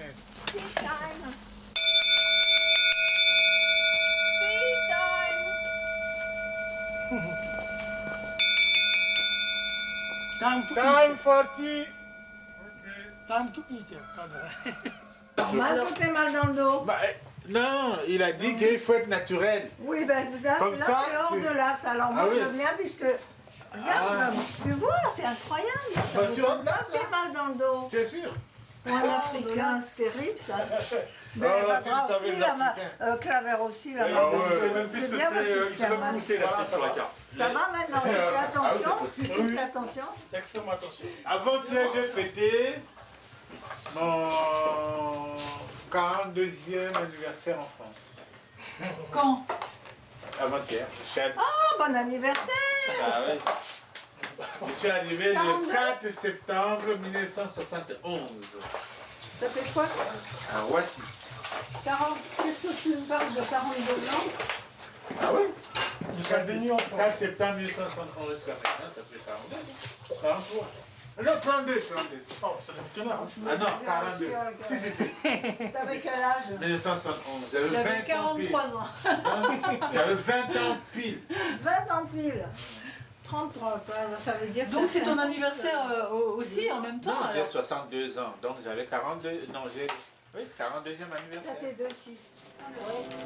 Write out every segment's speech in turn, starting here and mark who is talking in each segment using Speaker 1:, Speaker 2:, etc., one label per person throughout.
Speaker 1: Tea time. Tea time.
Speaker 2: Time for tea.
Speaker 3: Time to eat.
Speaker 1: Normal que t'aies mal dans le dos.
Speaker 2: Bah, non, il a dit qu'il faut être naturel.
Speaker 1: Oui, ben là,
Speaker 2: Comme
Speaker 1: là
Speaker 2: ça,
Speaker 1: c'est hors
Speaker 2: tu-
Speaker 1: de l'axe. Alors moi,
Speaker 2: Ah oui.
Speaker 1: je viens puis je te... Regarde, tu vois, c'est incroyable. Ça
Speaker 2: Bah,
Speaker 1: ne
Speaker 2: sur
Speaker 1: donne pas
Speaker 2: place,
Speaker 1: fait mal dans le dos.
Speaker 2: Tu es sûr?
Speaker 1: Pour un Africain, c'est terrible ça. Mais
Speaker 2: Ah,
Speaker 1: Badra
Speaker 2: si vous savez
Speaker 1: aussi,
Speaker 2: les
Speaker 1: la
Speaker 2: Africains.
Speaker 1: Claver aussi, la
Speaker 2: ouais,
Speaker 1: marque
Speaker 2: ouais,
Speaker 1: de-
Speaker 2: ouais.
Speaker 4: Même plus
Speaker 1: c'est
Speaker 4: que
Speaker 1: bien votre
Speaker 4: c'est, il s'est
Speaker 1: système.
Speaker 4: pas poussé l'Afrique sur la carte.
Speaker 1: Ça va maintenant, tu fais attention.
Speaker 2: possible.
Speaker 1: Tu fais attention.
Speaker 3: Extrêmement attention.
Speaker 2: Avant-hier, j'ai fêté mon 42e anniversaire en France.
Speaker 1: Quand?
Speaker 2: Avant-hier.
Speaker 1: Oh, bon anniversaire.
Speaker 4: Ah ouais.
Speaker 2: Je suis arrivé
Speaker 1: 42.
Speaker 2: le 4 septembre 1971
Speaker 1: Ça fait quoi?
Speaker 2: à Roissy.
Speaker 1: 40. Qu'est-ce que tu me parles de 42 ans?
Speaker 2: Ah oui?
Speaker 3: Nous sommes venus en France.
Speaker 2: 4 septembre 1971 jusqu'à maintenant, ça fait 42. 43. Non, 32.
Speaker 3: Oh, ça fait qu'un an.
Speaker 2: Ah non, 42.
Speaker 1: T'avais quel âge?
Speaker 2: 1971. J'avais
Speaker 1: J'avais
Speaker 2: 20 ans
Speaker 1: 43 ans.
Speaker 2: pile. J'avais 20 ans pile.
Speaker 1: 20 ans pile. 33, ça veut dire que
Speaker 5: Donc c'est ton
Speaker 1: 50.
Speaker 5: anniversaire aussi en même temps
Speaker 2: Non, j'ai
Speaker 5: alors.
Speaker 2: 62 ans, donc j'avais 42. Non, j'ai. Oui, 42e
Speaker 1: Ça
Speaker 2: anniversaire.
Speaker 1: fait 2-6.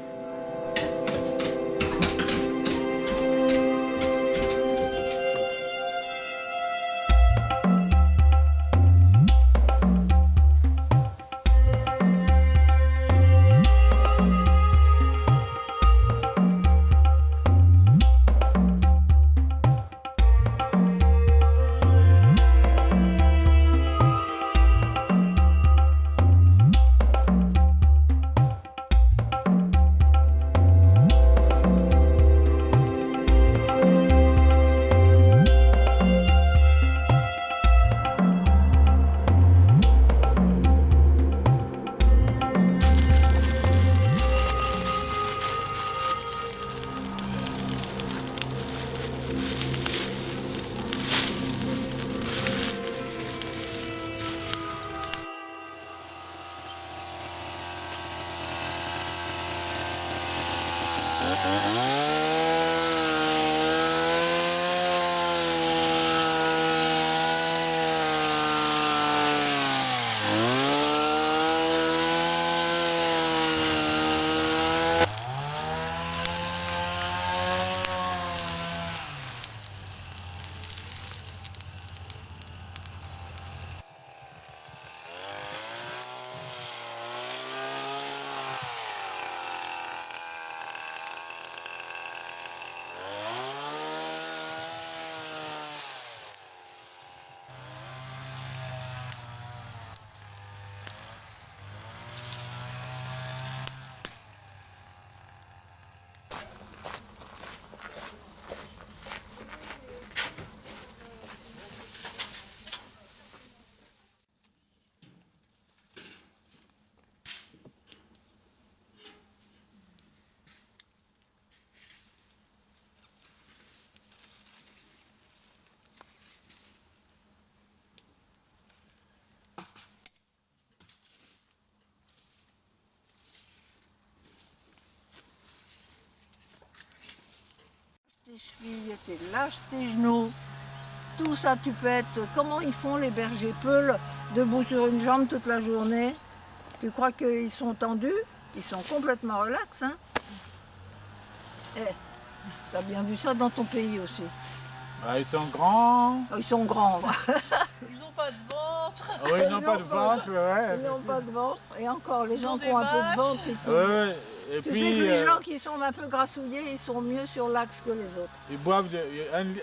Speaker 1: Tes chevilles, tes lâches tes genoux, tout ça tu peux être... Comment ils font les bergers peuls debout sur une jambe toute la journée? Tu crois qu'ils sont tendus? Ils sont complètement relax, hein? Eh, t'as bien vu ça dans ton pays aussi.
Speaker 2: Ah, ils sont grands.
Speaker 1: Oh, ils sont grands.
Speaker 5: Ils n'ont pas de ventre.
Speaker 2: Oui, ils n'ont pas de ventre, ouais.
Speaker 1: Ils n'ont pas de ventre. Et encore, les gens
Speaker 5: ont
Speaker 1: qui ont un peu
Speaker 5: des
Speaker 1: de ventre, ils sont...
Speaker 2: Ouais, et
Speaker 1: Tu sais
Speaker 2: puis
Speaker 1: que les gens qui sont un peu grassouillés, ils sont mieux sur l'axe que les autres.
Speaker 2: ils boivent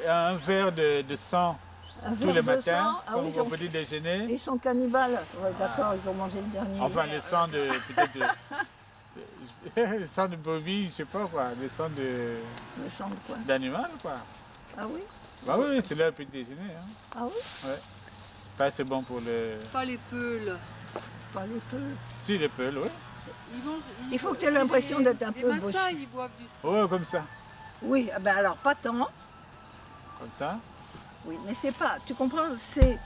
Speaker 2: un verre de sang
Speaker 1: Un
Speaker 2: tous
Speaker 1: verre
Speaker 2: les
Speaker 1: de
Speaker 2: matins,
Speaker 1: sang, ah
Speaker 2: comme
Speaker 1: oui,
Speaker 2: au petit déjeuner.
Speaker 1: ils sont cannibales. Ouais, d'accord, ils ont mangé le dernier.
Speaker 2: Enfin,
Speaker 1: verre.
Speaker 2: le sang de peut-être le sang de bovine, je sais pas quoi, le sang
Speaker 1: Le sang de quoi?
Speaker 2: d'animal quoi.
Speaker 1: Ah oui?
Speaker 2: Bah oui, c'est leur petit déjeuner. Hein.
Speaker 1: Ah oui?
Speaker 2: Enfin, c'est bon pour le.
Speaker 5: Pas les peuls.
Speaker 1: Pas les feux.
Speaker 2: Si les peuls, oui.
Speaker 1: Il faut que tu aies l'impression d'être un peu
Speaker 5: Les
Speaker 1: bossu.
Speaker 5: Maasai, ils boivent du sang.
Speaker 2: Ouais, comme ça.
Speaker 1: Oui, ah ben alors pas tant.
Speaker 2: Comme ça.
Speaker 1: Oui, mais c'est pas. Tu comprends? C'est.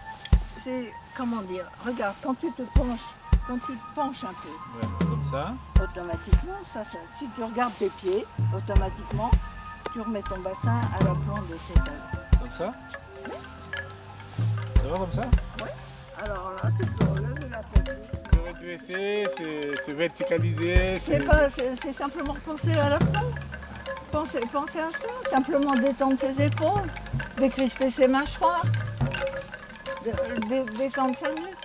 Speaker 1: Comment dire? Regarde, quand tu te penches quand tu te penches un peu,
Speaker 2: Ouais, comme ça.
Speaker 1: automatiquement, si tu regardes tes pieds, automatiquement, tu remets ton bassin à l'aplomb de tes talons.
Speaker 2: Comme ça. Ça va comme ça?
Speaker 1: Alors là, tu peux relever la tête.
Speaker 2: Se redresser, se verticaliser.
Speaker 1: C'est simplement penser à l'aplomb. Pensez à ça, simplement détendre ses épaules, décrisper ses mâchoires, détendre sa nuque.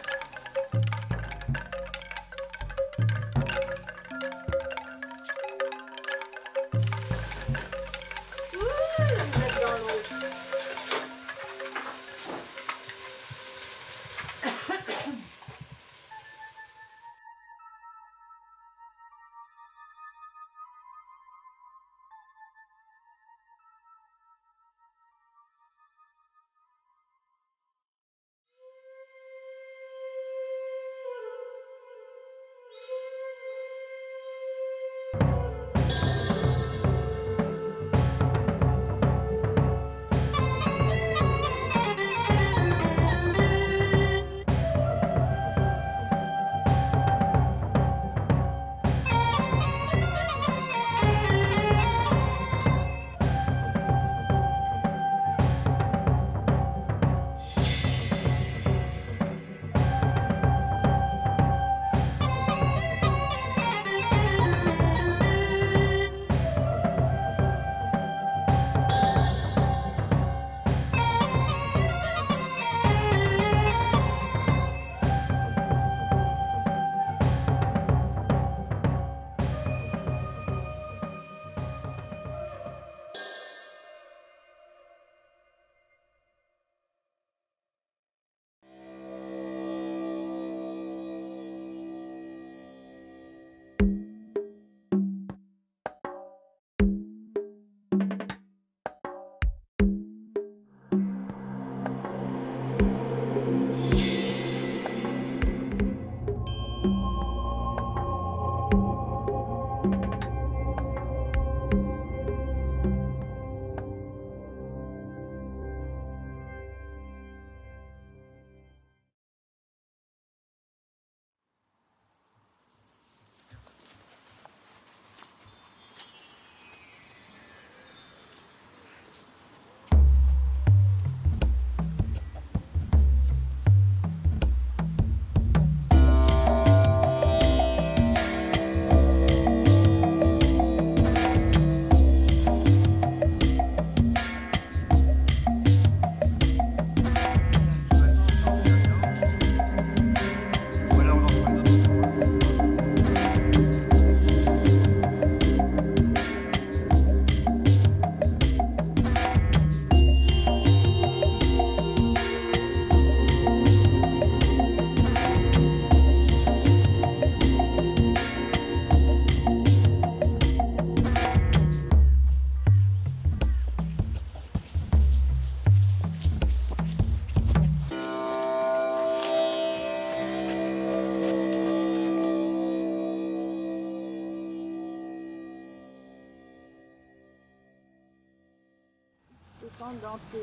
Speaker 1: Dans tes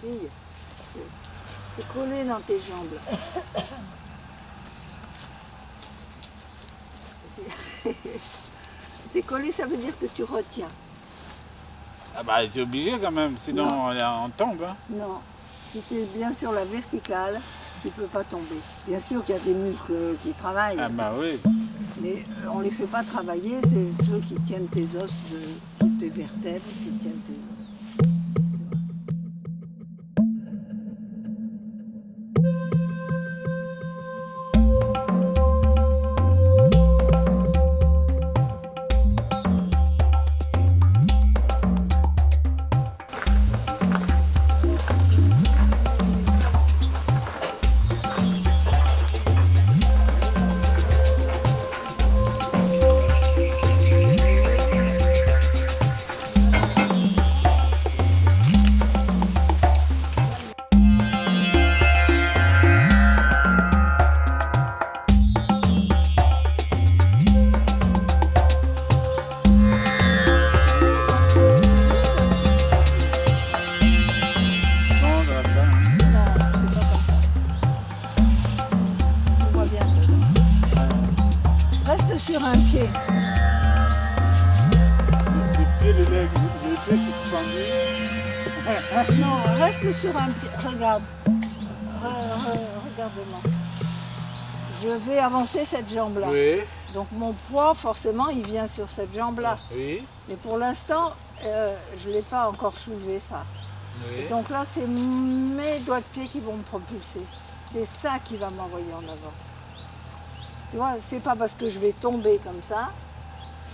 Speaker 1: chevilles, c'est collé dans tes jambes. C'est collé, ça veut dire que tu retiens.
Speaker 2: Ah bah t'es obligé quand même, sinon on tombe. Hein.
Speaker 1: Non, si tu es bien sur la verticale, tu ne peux pas tomber. Bien sûr qu'il y a des muscles qui travaillent,
Speaker 2: Ah bah oui.
Speaker 1: mais on ne les fait pas travailler, c'est ceux qui tiennent tes os, toutes tes vertèbres qui tiennent tes os. sur un pied.
Speaker 2: Le pied, le pied suspendu.
Speaker 1: Non, reste sur un pied. Regarde. Regarde-moi. Je vais avancer cette jambe-là.
Speaker 2: Oui,
Speaker 1: Donc mon poids, forcément, il vient sur cette jambe-là.
Speaker 2: oui,
Speaker 1: Mais pour l'instant, je ne l'ai pas encore soulevé, ça.
Speaker 2: oui.
Speaker 1: Donc là, c'est mes doigts de pied qui vont me propulser. C'est ça qui va m'envoyer en avant. Tu vois, c'est pas parce que je vais tomber comme ça,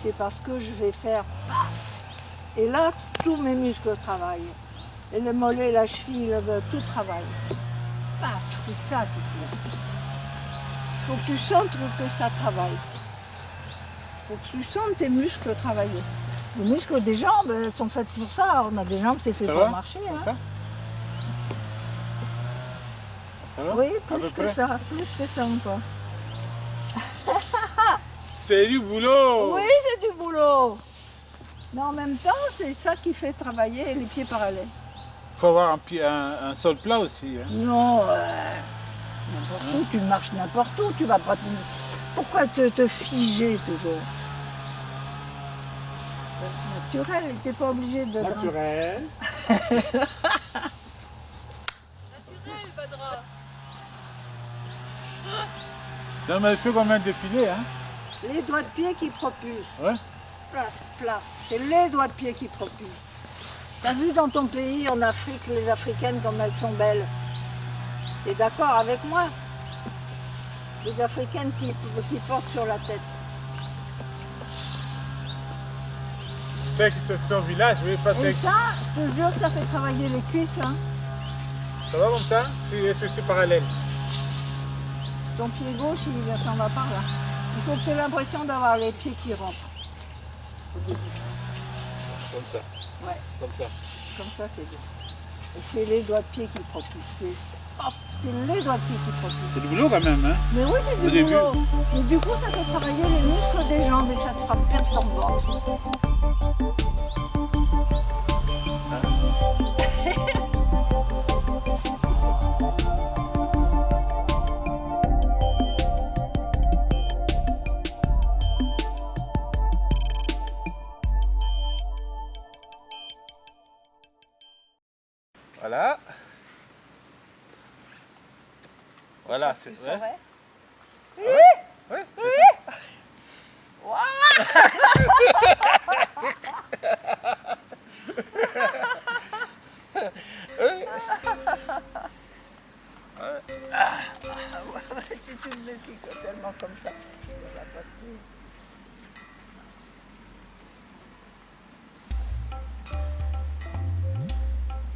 Speaker 1: c'est parce que je vais faire paf. Et là, tous mes muscles travaillent. Et le mollet, la cheville, tout travaille. Paf, c'est ça qui fait. Faut que tu sentes que ça travaille. Faut que tu sentes tes muscles travailler. Les muscles des jambes, elles sont faites pour ça. On a des jambes, c'est fait
Speaker 2: Ça
Speaker 1: pour
Speaker 2: va
Speaker 1: marcher.
Speaker 2: Comme
Speaker 1: Hein.
Speaker 2: ça Ça va
Speaker 1: Oui,
Speaker 2: À peu
Speaker 1: plus que
Speaker 2: près
Speaker 1: ça, encore.
Speaker 2: C'est du boulot.
Speaker 1: Oui, c'est du boulot. Mais en même temps, c'est ça qui fait travailler les pieds parallèles.
Speaker 2: Il faut avoir un sol plat aussi. Hein.
Speaker 1: Non, n'importe où, tu marches n'importe où, tu vas pas... Pourquoi te figer toujours? C'est naturel, tu n'es pas obligé de...
Speaker 2: Naturel.
Speaker 5: Naturel, Badra.
Speaker 2: Non mais il faut quand même défiler. Hein.
Speaker 1: Les doigts de pied qui propulsent.
Speaker 2: Ouais.
Speaker 1: Plat, plat. C'est les doigts de pied qui propulsent. T'as vu dans ton pays, en Afrique, les Africaines, comme elles sont belles? T'es d'accord avec moi? Les Africaines qui portent sur la tête.
Speaker 2: C'est que c'est son village, oui, pas
Speaker 1: Et
Speaker 2: c'est.
Speaker 1: ça, je te jure que ça fait travailler les cuisses. Hein.
Speaker 2: Ça va comme ça? C'est parallèle.
Speaker 1: Ton pied gauche, il s'en va par là. Il faut que tu aies l'impression d'avoir les pieds qui rentrent.
Speaker 2: Comme ça.
Speaker 1: Ouais,
Speaker 2: Comme ça.
Speaker 1: comme ça c'est bien. Et c'est les doigts de pied qui propulsent. C'est les doigts de pied qui propulsent.
Speaker 2: C'est du boulot quand même, hein?
Speaker 1: Mais oui, c'est
Speaker 2: Au
Speaker 1: du
Speaker 2: début.
Speaker 1: boulot. Et du coup, ça fait travailler les muscles des jambes et ça te fera perdre ton ventre.
Speaker 2: Voilà. Voilà, c'est
Speaker 1: Tu
Speaker 2: vrai.
Speaker 1: saurais?
Speaker 2: Ouais,
Speaker 1: Si tu me méfies tellement comme ça, ça va pas te suivre.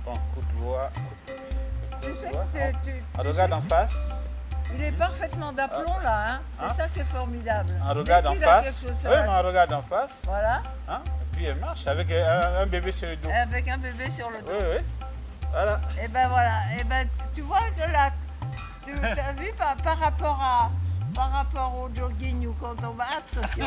Speaker 2: Bon, coup de voix.
Speaker 1: Tu sais que
Speaker 2: On regarde en face.
Speaker 1: il est parfaitement d'aplomb là, hein. C'est
Speaker 2: Hein?
Speaker 1: ça qui est formidable.
Speaker 2: On regarde
Speaker 1: Dès
Speaker 2: en
Speaker 1: qu'il a
Speaker 2: face.
Speaker 1: quelque chose sur
Speaker 2: Oui,
Speaker 1: la-
Speaker 2: mais on regarde en face.
Speaker 1: Voilà,
Speaker 2: Hein? Et puis elle marche avec un bébé sur le dos.
Speaker 1: avec un bébé sur le dos.
Speaker 2: Oui, oui. Voilà.
Speaker 1: Et ben voilà, et ben tu vois que là, tu as vu par rapport au jogging ou quand on va, attention.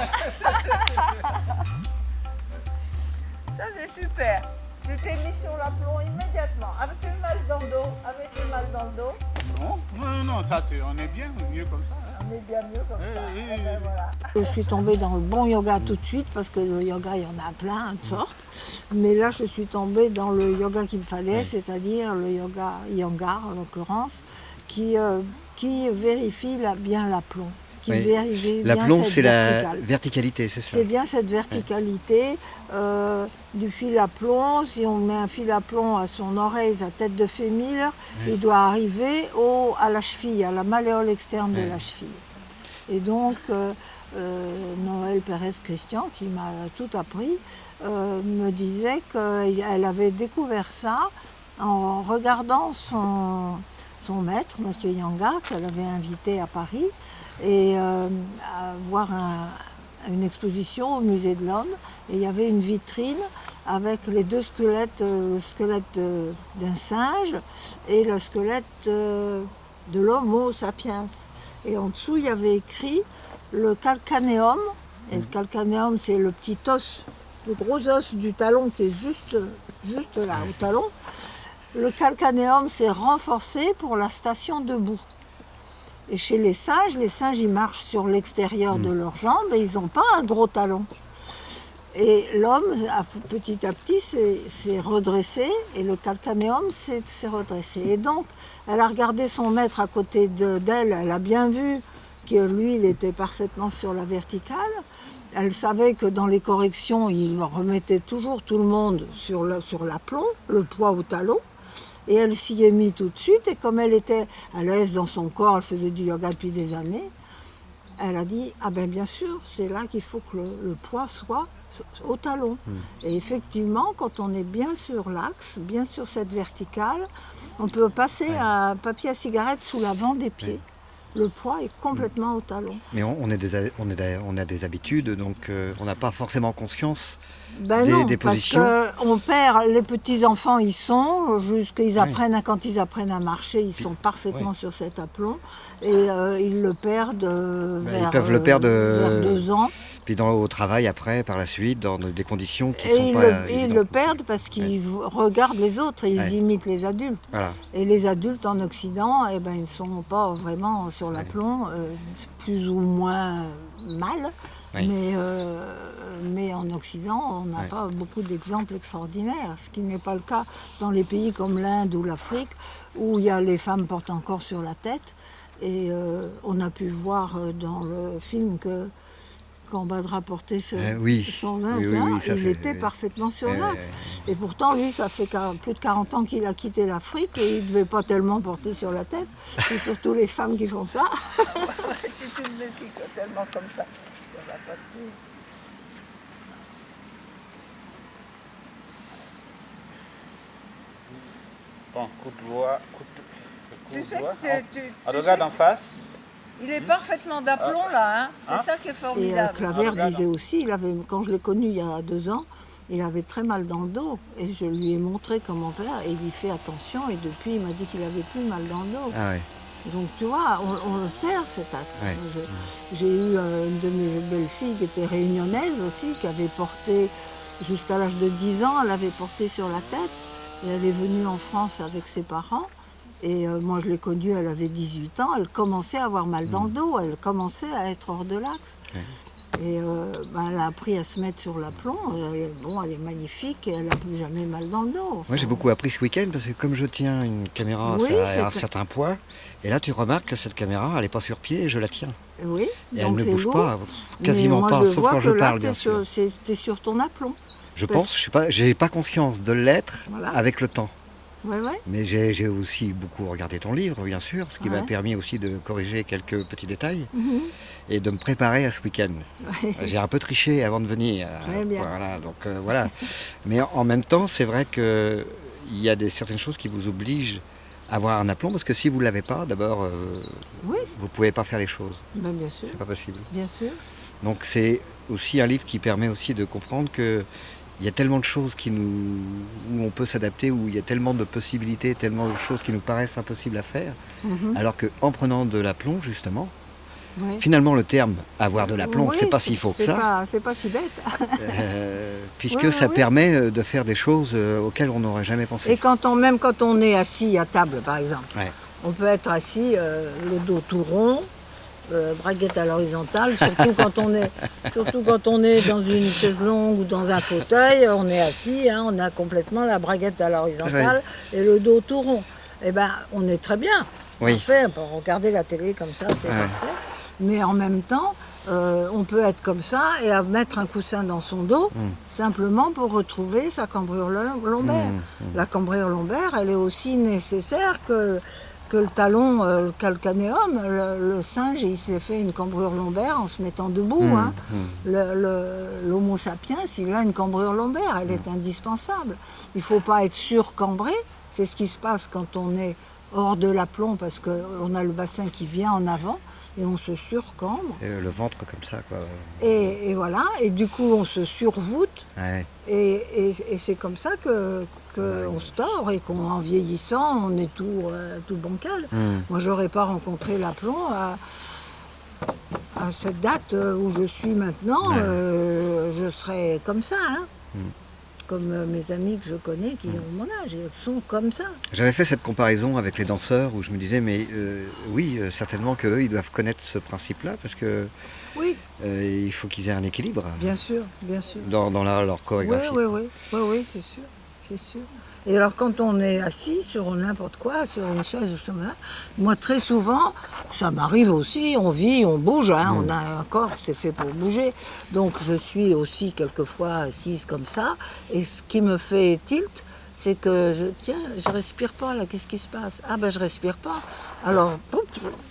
Speaker 1: Ça c'est super. Tu t'es mis sur l'aplomb immédiatement. Avais-tu mal dans le dos? Avais-tu mal dans le dos?
Speaker 2: Non, non, non, ça c'est, on est bien, mieux comme ça. Hein.
Speaker 1: On est bien mieux comme ça.
Speaker 2: Oui,
Speaker 1: Eh ben
Speaker 2: oui.
Speaker 1: voilà. Je suis tombée dans le bon yoga tout de suite parce que le yoga, il y en a plein de sortes. Mais là, je suis tombée dans le yoga qu'il me fallait, c'est-à-dire le yoga Iyengar en l'occurrence, qui vérifie bien l'aplomb, qui
Speaker 6: Oui.
Speaker 1: vérifie bien
Speaker 6: L'aplomb,
Speaker 1: cette
Speaker 6: c'est la
Speaker 1: verticale.
Speaker 6: verticalité, c'est ça.
Speaker 1: C'est bien cette verticalité du fil à plomb. Si on met un fil à plomb à son oreille, sa tête de fémur, il doit arriver à la cheville, à la malléole externe de la cheville. Et donc, Noël Pérez-Christian, qui m'a tout appris, me disait qu'elle avait découvert ça en regardant son maître, M. Iyengar, qu'elle avait invité à Paris, et à voir une exposition au Musée de l'Homme. Et il y avait une vitrine avec les deux squelettes, le squelette d'un singe et le squelette de l'Homo sapiens. Et en dessous, il y avait écrit le calcanéum. Et le calcanéum, c'est le petit os, le gros os du talon qui est juste là, au talon. Le calcanéum, c'est renforcé pour la station debout. Et chez les singes, ils marchent sur l'extérieur de leurs jambes et ils n'ont pas un gros talon. Et l'homme, petit à petit, s'est redressé et le calcanéum s'est redressé. Et donc, elle a regardé son maître à côté d'elle, elle a bien vu que lui, il était parfaitement sur la verticale. Elle savait que dans les corrections, il remettait toujours tout le monde sur l'aplomb, le poids au talon. Et elle s'y est mise tout de suite. Et comme elle était à l'aise dans son corps, elle faisait du yoga depuis des années, elle a dit, ah ben bien sûr, c'est là qu'il faut que le poids soit au talon. Et effectivement, quand on est bien sur l'axe, bien sur cette verticale, on peut passer un papier à cigarette sous l'avant des pieds. Le poids est complètement au talon.
Speaker 6: Mais on a des habitudes, donc on n'a pas forcément conscience
Speaker 1: Non,
Speaker 6: des
Speaker 1: parce
Speaker 6: positions.
Speaker 1: qu'on perd, les petits-enfants ils sont, quand ils apprennent à marcher, ils sont parfaitement sur cet aplomb. Et ils le perdent
Speaker 6: Ils peuvent le perdre
Speaker 1: vers 2 ans.
Speaker 6: puis au travail après, par la suite, dans des conditions qui
Speaker 1: Et
Speaker 6: sont
Speaker 1: ils,
Speaker 6: pas
Speaker 1: ils
Speaker 6: évidentes.
Speaker 1: le perdent parce qu'ils regardent les autres, ils
Speaker 6: Ouais.
Speaker 1: imitent les adultes.
Speaker 6: Voilà.
Speaker 1: Et les adultes en Occident, eh ben, ils ne sont pas vraiment sur l'aplomb, plus ou moins mal.
Speaker 6: Oui.
Speaker 1: Mais en Occident, on n'a
Speaker 6: Ouais.
Speaker 1: pas beaucoup d'exemples extraordinaires, ce qui n'est pas le cas dans les pays comme l'Inde ou l'Afrique, où les femmes portent encore sur la tête. Et on a pu voir dans le film que quand Badra portait
Speaker 6: oui.
Speaker 1: son linge,
Speaker 6: Oui,
Speaker 1: là,
Speaker 6: ça,
Speaker 1: il
Speaker 6: c'est-
Speaker 1: était parfaitement sur
Speaker 6: Ouais,
Speaker 1: l'axe. Et pourtant, lui, ça fait plus de 40 ans qu'il a quitté l'Afrique et il ne devait pas tellement porter sur la tête. C'est surtout les femmes qui font ça. Si tu te méfies tellement comme ça, ça va pas te tuer.
Speaker 2: Bon, coup de doigt,
Speaker 1: Tu sais que
Speaker 2: regarde en face.
Speaker 1: il est parfaitement d'aplomb là, hein. C'est
Speaker 2: Hein
Speaker 1: ça qui est
Speaker 6: Et
Speaker 1: formidable.
Speaker 6: Claver
Speaker 1: disait aussi, quand je l'ai connu il y a 2 ans, il avait très mal dans le dos et je lui ai montré comment faire et il y fait attention et depuis il m'a dit qu'il avait plus mal dans le dos.
Speaker 6: Ah ouais.
Speaker 1: Donc tu vois, on le perd cet axe.
Speaker 6: Ouais.
Speaker 1: J'ai eu une de mes belles-filles qui était réunionnaise aussi, qui avait porté, jusqu'à l'âge de 10 ans, elle avait porté sur la tête. Et elle est venue en France avec ses parents. Et moi je l'ai connue, elle avait 18 ans, elle commençait à avoir mal dans le dos, elle commençait à être hors de l'axe.
Speaker 6: Ouais.
Speaker 1: Et elle a appris à se mettre sur l'aplomb. Elle est magnifique et elle n'a plus jamais mal dans le dos. Enfin,
Speaker 6: Moi j'ai beaucoup appris ce week-end parce que comme je tiens une caméra
Speaker 1: Oui,
Speaker 6: à un
Speaker 1: c'est-
Speaker 6: certain poids, et là tu remarques que cette caméra elle n'est pas sur pied et je la tiens.
Speaker 1: Oui,
Speaker 6: Et
Speaker 1: donc
Speaker 6: elle ne
Speaker 1: c'est
Speaker 6: bouge
Speaker 1: lourd.
Speaker 6: pas,
Speaker 1: Mais
Speaker 6: quasiment
Speaker 1: moi,
Speaker 6: pas,
Speaker 1: je
Speaker 6: sauf
Speaker 1: vois
Speaker 6: quand
Speaker 1: que
Speaker 6: je
Speaker 1: là,
Speaker 6: parle
Speaker 1: t'es
Speaker 6: bien sûr.
Speaker 1: T'es sur ton aplomb.
Speaker 6: Je
Speaker 1: parce-
Speaker 6: pense, je sais pas, j'ai pas conscience de l'être
Speaker 1: Voilà.
Speaker 6: avec le temps.
Speaker 1: Ouais, ouais.
Speaker 6: Mais j'ai aussi beaucoup regardé ton livre, bien sûr, ce qui m'a
Speaker 1: Ouais.
Speaker 6: permis aussi de corriger quelques petits détails
Speaker 1: Mhm.
Speaker 6: et de me préparer à ce week-end. J'ai un peu triché avant de venir.
Speaker 1: Très bien.
Speaker 6: Voilà, donc voilà. Mais en même temps, c'est vrai qu'il y a certaines choses qui vous obligent à avoir un aplomb, parce que si vous ne l'avez pas, d'abord,
Speaker 1: Oui,
Speaker 6: vous ne pouvez pas faire les choses.
Speaker 1: ben, bien sûr,
Speaker 6: C'est pas possible.
Speaker 1: bien sûr.
Speaker 6: Donc c'est aussi un livre qui permet aussi de comprendre que il y a tellement de choses où on peut s'adapter, où il y a tellement de possibilités, tellement de choses qui nous paraissent impossibles à faire,
Speaker 1: Mhm.
Speaker 6: alors qu'en prenant de l'aplomb, justement,
Speaker 1: Ouais.
Speaker 6: finalement le terme avoir de l'aplomb,
Speaker 1: Oui,
Speaker 6: c'est pas si faux que ça,
Speaker 1: C'est pas si bête.
Speaker 6: puisque
Speaker 1: Oui,
Speaker 6: ça
Speaker 1: oui.
Speaker 6: permet de faire des choses auxquelles on n'aurait jamais pensé.
Speaker 1: Et même quand on est assis à table, par exemple,
Speaker 6: Ouais.
Speaker 1: on peut être assis, le dos tout rond, braguette à l'horizontale, surtout quand on est dans une chaise longue ou dans un fauteuil, on est assis, hein, on a complètement la braguette à l'horizontale et le dos tout rond. Eh ben, on est très bien.
Speaker 6: Oui.
Speaker 1: Parfait, on peut regarder la télé comme ça, c'est
Speaker 6: Ouais.
Speaker 1: parfait. Mais en même temps, on peut être comme ça et à mettre un coussin dans son dos, simplement pour retrouver sa cambrure lombaire. La cambrure lombaire, elle est aussi nécessaire que le talon, le calcanéum. Le singe, il s'est fait une cambrure lombaire en se mettant debout. Hein. L'homo sapiens, il a une cambrure lombaire, elle est indispensable. Il ne faut pas être surcambré, c'est ce qui se passe quand on est hors de l'aplomb, parce qu'on a le bassin qui vient en avant et on se surcambre.
Speaker 6: Et le ventre comme ça, quoi.
Speaker 1: Et voilà, et du coup on se survoûte.
Speaker 6: Ouais.
Speaker 1: Et c'est comme ça qu'on se tord et qu'en vieillissant, on est tout bancal. Moi, j'aurais pas rencontré l'aplomb à cette date où je suis maintenant. Je serais comme ça. Hein. comme mes amis que je connais qui ont mon âge, et elles sont comme ça.
Speaker 6: J'avais fait cette comparaison avec les danseurs où je me disais, mais oui, certainement qu'eux, ils doivent connaître ce principe-là parce que
Speaker 1: Oui,
Speaker 6: il faut qu'ils aient un équilibre
Speaker 1: bien sûr, bien sûr.
Speaker 6: dans leur
Speaker 1: Oui,
Speaker 6: chorégraphie.
Speaker 1: oui, c'est sûr, c'est sûr. Et alors quand on est assis sur n'importe quoi, sur une chaise ou sur là, moi très souvent, ça m'arrive aussi, on vit, on bouge, hein, on a un corps, c'est fait pour bouger. Donc je suis aussi quelquefois assise comme ça, et ce qui me fait tilt, c'est que je respire pas là, qu'est-ce qui se passe? Ah ben je respire pas. Alors,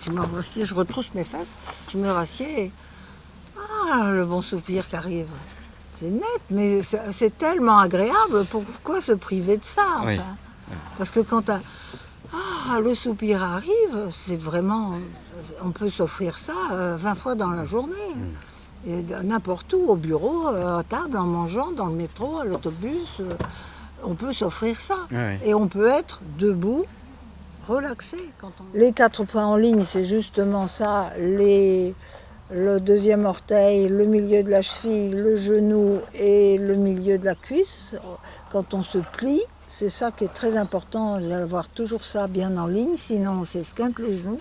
Speaker 1: je me rassieds, je retrousse mes fesses, je me rassieds, et ah, le bon soupir qui arrive. C'est net, mais c'est tellement agréable. Pourquoi se priver de ça, enfin?
Speaker 6: Oui.
Speaker 1: Parce que quand le soupir arrive, c'est vraiment... On peut s'offrir ça 20 fois dans la journée. Et n'importe où, au bureau, à table, en mangeant, dans le métro, à l'autobus, on peut s'offrir ça.
Speaker 6: Ouais.
Speaker 1: Et on peut être debout, relaxé. Les 4 points en ligne, c'est justement ça. Le deuxième orteil, le milieu de la cheville, le genou et le milieu de la cuisse. Quand on se plie, c'est ça qui est très important, d'avoir toujours ça bien en ligne, sinon on s'esquinte les genoux.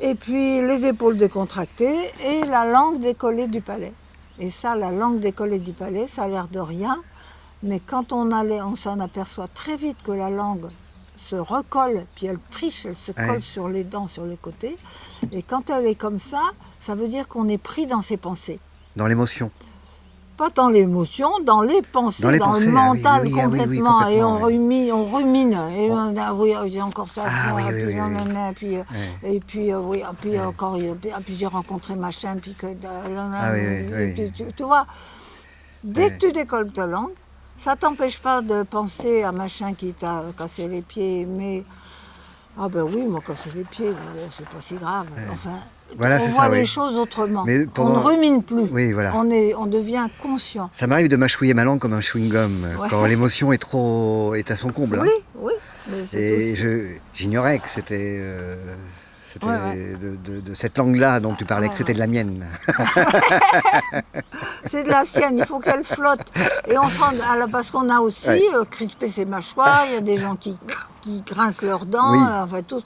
Speaker 1: Et puis les épaules décontractées et la langue décollée du palais. Et ça, la langue décollée du palais, ça a l'air de rien, mais quand on s'en aperçoit très vite que la langue se recolle, puis elle triche, elle se colle sur les dents, sur les côtés. Et quand elle est comme ça veut dire qu'on est pris dans ses pensées.
Speaker 6: Dans l'émotion.
Speaker 1: Pas dans l'émotion, dans les pensées, dans le mental complètement. Et on rumine. Et on a, oui, j'ai encore ça, puis encore, puis j'ai rencontré machin, puis que... Tu vois, dès que tu décolles ta langue, ça t'empêche pas de penser à machin qui t'a cassé les pieds, mais... Ah ben oui, m'a cassé les pieds, bon, c'est pas si grave. Enfin,
Speaker 6: voilà,
Speaker 1: on voit les choses autrement.
Speaker 6: Mais
Speaker 1: on ne rumine plus.
Speaker 6: Oui, voilà.
Speaker 1: On devient conscient.
Speaker 6: Ça m'arrive de mâchouiller ma langue comme un chewing-gum quand l'émotion est à son comble.
Speaker 1: Oui, oui. Mais
Speaker 6: et j'ignorais que c'était de cette langue-là dont tu parlais, que c'était de la mienne.
Speaker 1: C'est de la sienne, il faut qu'elle flotte. Et on sent, parce qu'on a aussi crispé ses mâchoires, il y a des gens qui grincent leurs dents, enfin tout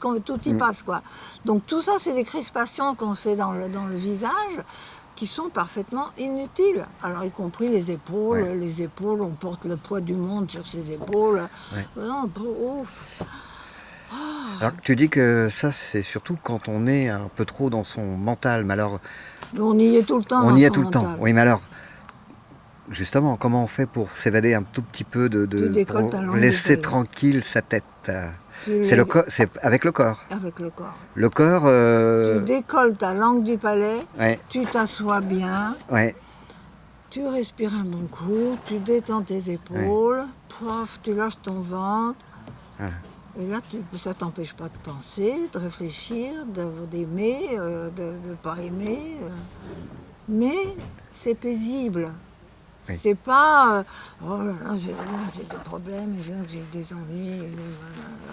Speaker 1: y passe, quoi. Donc tout ça, c'est des crispations qu'on fait dans le visage qui sont parfaitement inutiles. Alors y compris les épaules, on porte le poids du monde sur ses épaules. Non, ouf.
Speaker 6: Alors tu dis que ça, c'est surtout quand on est un peu trop dans son mental, mais alors...
Speaker 1: On y est tout le temps.
Speaker 6: On y est tout le temps, oui, mais alors... Justement, comment on fait pour s'évader un tout petit peu pour laisser tranquille sa tête? C'est avec le corps.
Speaker 1: Avec le corps.
Speaker 6: Le corps...
Speaker 1: Tu décolles ta langue du palais, tu t'assois bien, tu respires un bon coup, tu détends tes épaules, pof, tu lâches ton ventre. Voilà. Et là, ça t'empêche pas de penser, de réfléchir, d'aimer, de ne pas aimer. Mais c'est paisible. Oui. C'est pas oh là là, j'ai des problèmes, j'ai des ennuis.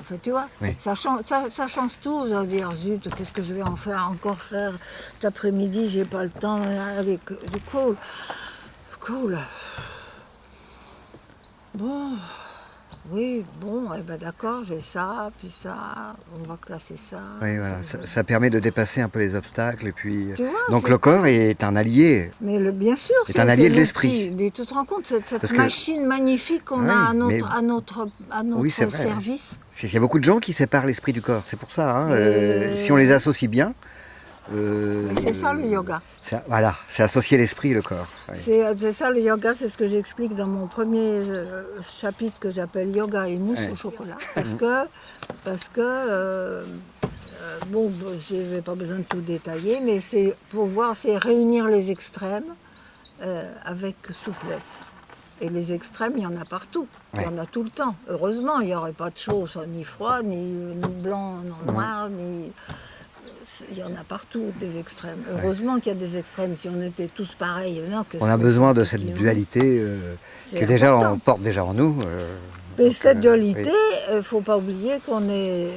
Speaker 1: Enfin, tu vois, ça change tout. Ça veut dire, zut, qu'est-ce que je vais encore faire cet après-midi? J'ai pas le temps. Allez, cool. Bon. Oui, bon, eh ben d'accord, j'ai ça, puis ça, on va classer ça.
Speaker 6: Oui, voilà, ça permet de dépasser un peu les obstacles, et puis... Vois, donc le corps est un allié.
Speaker 1: Mais bien sûr,
Speaker 6: c'est un allié de l'esprit.
Speaker 1: Tu te rends compte, cette machine magnifique qu'on a à notre service.
Speaker 6: Il y a beaucoup de gens qui séparent l'esprit du corps, c'est pour ça. Hein, si on les associe bien...
Speaker 1: c'est ça le yoga.
Speaker 6: Voilà, c'est associer l'esprit et le corps. Oui.
Speaker 1: C'est ça le yoga, c'est ce que j'explique dans mon premier chapitre que j'appelle Yoga et mousse au chocolat. Parce que bon, je n'ai pas besoin de tout détailler, mais c'est pour voir, c'est réunir les extrêmes avec souplesse. Et les extrêmes, il y en a partout. Il y en a tout le temps. Heureusement, il n'y aurait pas de chaud, ni froid, ni blanc, ni noir, ni... Il y en a partout des extrêmes. Heureusement qu'il y a des extrêmes. Si on était tous pareils,
Speaker 6: on a besoin de cette dualité que déjà on porte déjà en nous.
Speaker 1: Mais cette dualité, il ne faut pas oublier qu'on est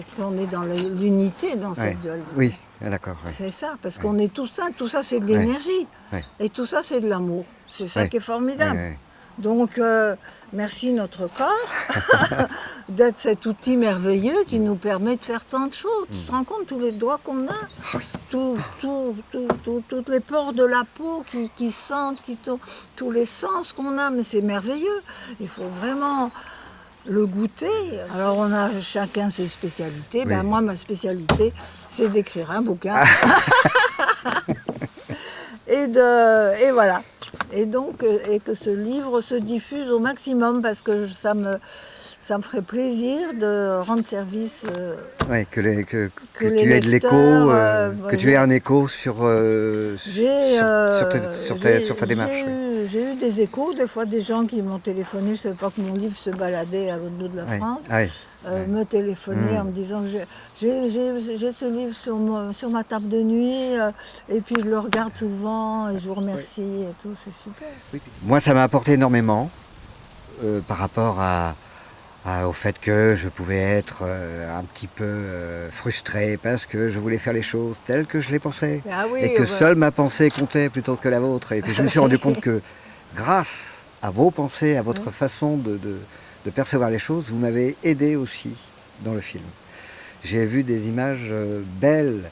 Speaker 1: dans l'unité dans cette dualité.
Speaker 6: Oui, d'accord.
Speaker 1: C'est ça, parce qu'on est tout ça c'est de l'énergie. Et tout ça, c'est de l'amour. C'est ça qui est formidable. Donc, merci notre corps d'être cet outil merveilleux qui nous permet de faire tant de choses. Tu te rends compte tous les doigts qu'on a, tous les pores de la peau qui sentent, tous les sens qu'on a, mais c'est merveilleux. Il faut vraiment le goûter. Alors on a chacun ses spécialités.
Speaker 6: Oui.
Speaker 1: Ben, moi, ma spécialité, c'est d'écrire un bouquin. Et voilà. Et donc, et que ce livre se diffuse au maximum parce que ça me ferait plaisir de rendre service.
Speaker 6: Ouais, que
Speaker 1: les
Speaker 6: tu aies de l'écho,
Speaker 1: lecteurs,
Speaker 6: que tu aies un écho sur ta démarche.
Speaker 1: J'ai eu des échos, des fois des gens qui m'ont téléphoné, je ne savais pas que mon livre se baladait à l'autre bout de la France, me téléphoner en me disant j'ai ce livre sur ma table de nuit et puis je le regarde souvent et je vous remercie et tout, c'est super.
Speaker 6: Oui. Moi, ça m'a apporté énormément par rapport au fait que je pouvais être un petit peu frustré parce que je voulais faire les choses telles que je les pensais et que seule ma pensée comptait plutôt que la vôtre. Et puis je me suis rendu compte que grâce à vos pensées, à votre façon de percevoir les choses, vous m'avez aidé aussi dans le film. J'ai vu des images belles,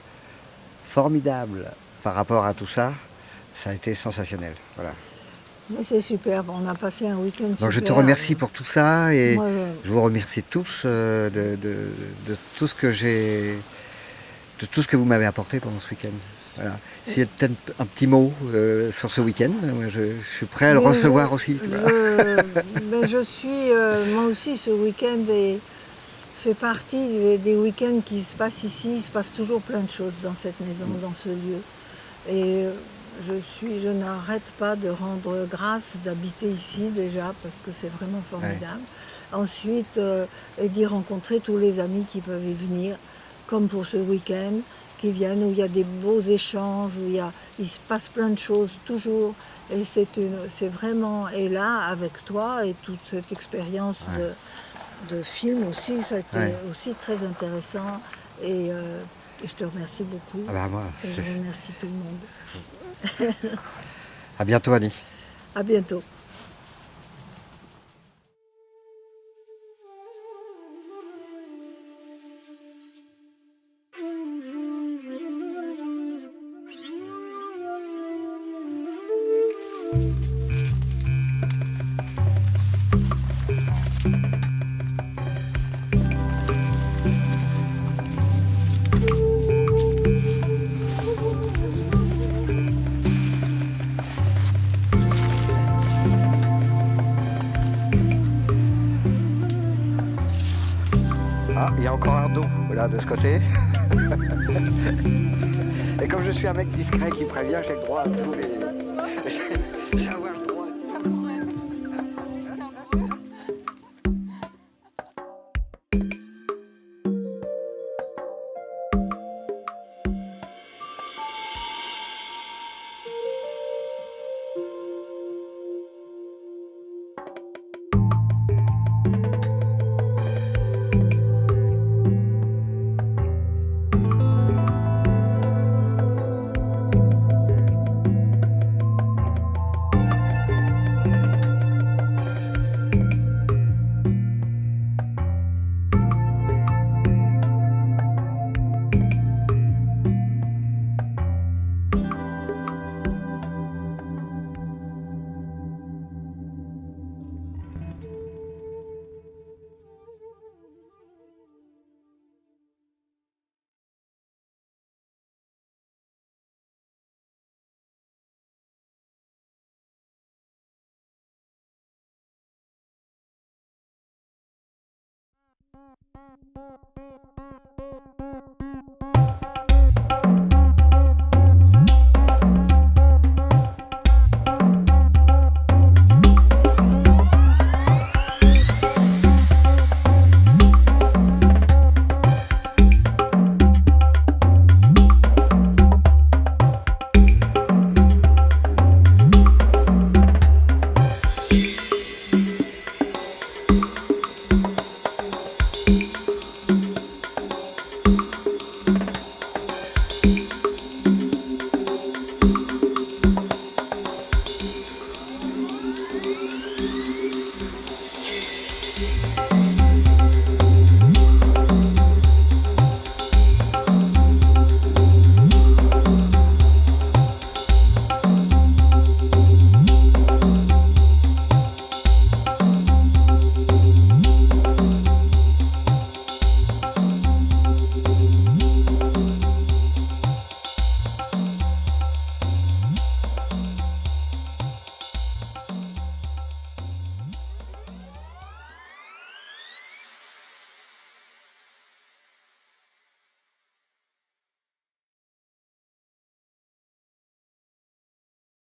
Speaker 6: formidables par rapport à tout ça. Ça a été sensationnel. Voilà.
Speaker 1: Mais c'est superbe, on a passé un week-end super.
Speaker 6: Donc je te remercie pour tout ça et
Speaker 1: moi,
Speaker 6: je vous remercie tous de tout ce que de tout ce que vous m'avez apporté pendant ce week-end. Voilà. S'il y a peut-être un petit mot sur ce week-end, je suis prêt à le recevoir aussi.
Speaker 1: Je suis, moi aussi, ce week-end fait partie des week-ends qui se passent ici. Il se passe toujours plein de choses dans cette maison, dans ce lieu. Et je n'arrête pas de rendre grâce d'habiter ici déjà, parce que c'est vraiment formidable. Ouais. Ensuite, et d'y rencontrer tous les amis qui peuvent y venir, comme pour ce week-end, qui viennent, où il y a des beaux échanges, où il se passe plein de choses toujours. Et c'est vraiment, et là, avec toi, et toute cette expérience de film aussi, ça a été aussi très intéressant. Et je te remercie beaucoup.
Speaker 6: Ah bah moi,
Speaker 1: et je remercie tout le monde.
Speaker 6: À bientôt, Annie.
Speaker 1: À bientôt.
Speaker 6: Ah, il y a encore un dos là de ce côté. Et comme je suis un mec discret qui prévient, j'ai le droit à tous les. J'ai avoir le droit.